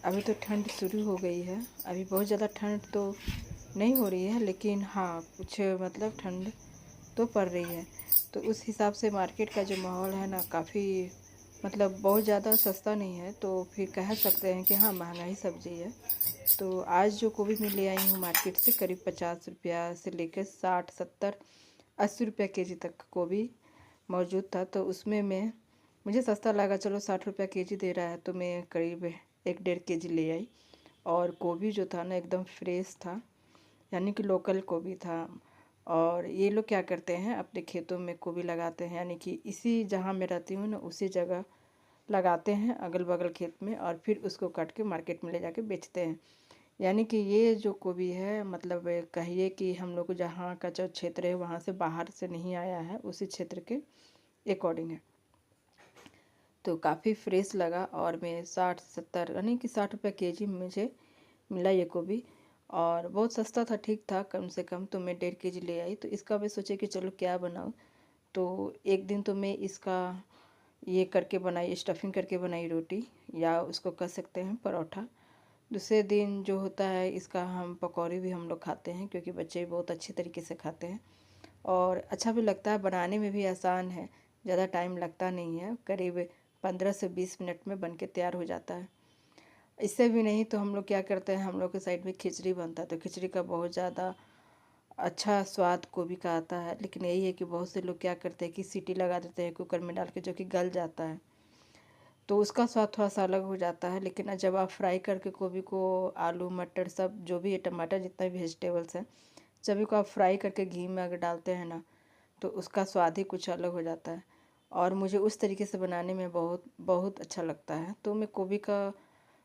अभी तो ठंड शुरू हो गई है। अभी बहुत ज़्यादा ठंड तो नहीं हो रही है, लेकिन हाँ कुछ मतलब ठंड तो पड़ रही है। तो उस हिसाब से मार्केट का जो माहौल है ना, काफ़ी मतलब बहुत ज़्यादा सस्ता नहीं है, तो फिर कह सकते हैं कि हाँ महंगा ही सब्ज़ी है। तो आज जो गोभी मैं ले आई हूँ मार्केट से, करीब 50 रुपया से लेकर 60, 70, 80 रुपया केजी तक गोभी मौजूद था। तो उसमें मैं मुझे सस्ता लगा, चलो 60 रुपया केजी दे रहा है, तो मैं करीब 1-1.5 केजी ले आई। और गोभी जो था ना एकदम फ्रेश था, यानी कि लोकल गोभी था। और ये लोग क्या करते हैं, अपने खेतों में गोभी लगाते हैं, यानी कि इसी जहाँ मैं रहती हूँ ना उसी जगह लगाते हैं, अगल बगल खेत में, और फिर उसको काट के मार्केट में ले जाके बेचते हैं। यानी कि ये जो गोभी है, मतलब कहिए कि हम लोग जहाँ का जो क्षेत्र है वहाँ से बाहर से नहीं आया है, उसी क्षेत्र के अकॉर्डिंग है। तो काफ़ी फ्रेश लगा, और मैं 60-70 यानी कि 60 रुपये केजी मुझे मिला ये गोभी। और बहुत सस्ता था, ठीक था, कम से कम। तो मैं 1.5 केजी ले आई। तो इसका मैं सोचे कि चलो क्या बनाऊँ। तो एक दिन तो मैं इसका ये करके बनाई, स्टफिंग करके बनाई रोटी, या उसको कह सकते हैं परोठा। दूसरे दिन जो होता है इसका हम पकौड़ी भी हम लोग खाते हैं, क्योंकि बच्चे बहुत अच्छे तरीके से खाते हैं और अच्छा भी लगता है। बनाने में भी आसान है, ज़्यादा टाइम लगता नहीं है, करीब 15 से 20 मिनट में बन के तैयार हो जाता है। इससे भी नहीं तो हम लोग क्या करते हैं, हम लोग के साइड में खिचड़ी बनता है, तो खिचड़ी का बहुत ज़्यादा अच्छा स्वाद गोभी का आता है। लेकिन यही है कि बहुत से लोग क्या करते हैं कि सीटी लगा देते हैं कुकर में डाल के, जो कि गल जाता है, तो उसका स्वाद थोड़ा सा अलग हो जाता है। लेकिन जब आप फ्राई करके गोभी को, आलू मटर सब जो भी है, टमाटर जितना भी वेजिटेबल्स हैं, सभी को आप फ्राई करके घी में अगर डालते हैं ना, तो उसका स्वाद ही कुछ अलग हो जाता है। और मुझे उस तरीके से बनाने में बहुत बहुत अच्छा लगता है। तो मैं गोभी का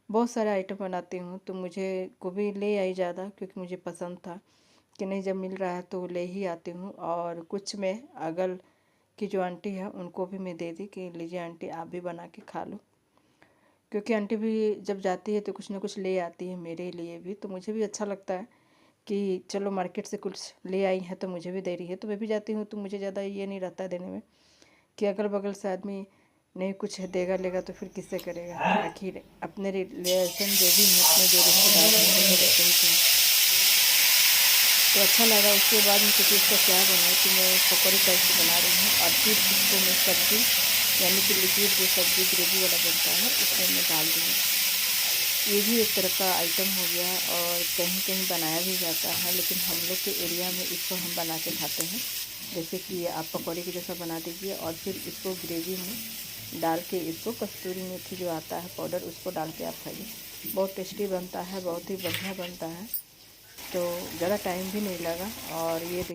बहुत सारे आइटम बनाती हूँ। तो मुझे गोभी ले आई ज़्यादा, क्योंकि मुझे पसंद था कि नहीं, जब मिल रहा है तो ले ही आती हूँ। और कुछ मैं अगल की जो आंटी है उनको भी मैं दे दी कि लीजिए आंटी, आप भी बना के खा लो। क्योंकि आंटी भी जब जाती है तो कुछ ना कुछ ले आती है मेरे लिए भी, तो मुझे भी अच्छा लगता है कि चलो मार्केट से कुछ ले आई है तो मुझे भी दे रही है। तो मैं भी जाती हूँ, तो मुझे ज़्यादा ये नहीं रहता है देने में कि अगल बगल से आदमी नहीं कुछ देगा लेगा तो फिर किससे करेगा। आखिर अपने रिलेशन जो भी हैं, अपने जो रिश्तेदार हैं, वो लोग सही थे। तो अच्छा लगा। उसके बाद मैं सोची इसका क्या बनाऊँ, तो मैं पकौड़ी टाइप से बना रही हूँ। और फिर इसको मैं सब्ज़ी, यानी कि लिक्विड जो सब्ज़ी ग्रेवी वाला बनता है, उसमें मैं डाल दूँगी। ये भी एक तरह का आइटम हो गया, और कहीं कहीं बनाया भी जाता है, लेकिन हम लोग के एरिया में इसको हम बना के खाते हैं। जैसे कि आप पकौड़ी के जैसा बना दीजिए, और फिर इसको ग्रेवी में डाल के, इसको कस्तूरी मेथी जो आता है पाउडर, उसको डाल के आप खाइए। बहुत टेस्टी बनता है, बहुत ही बढ़िया बनता है। तो ज़्यादा टाइम भी नहीं लगा। और ये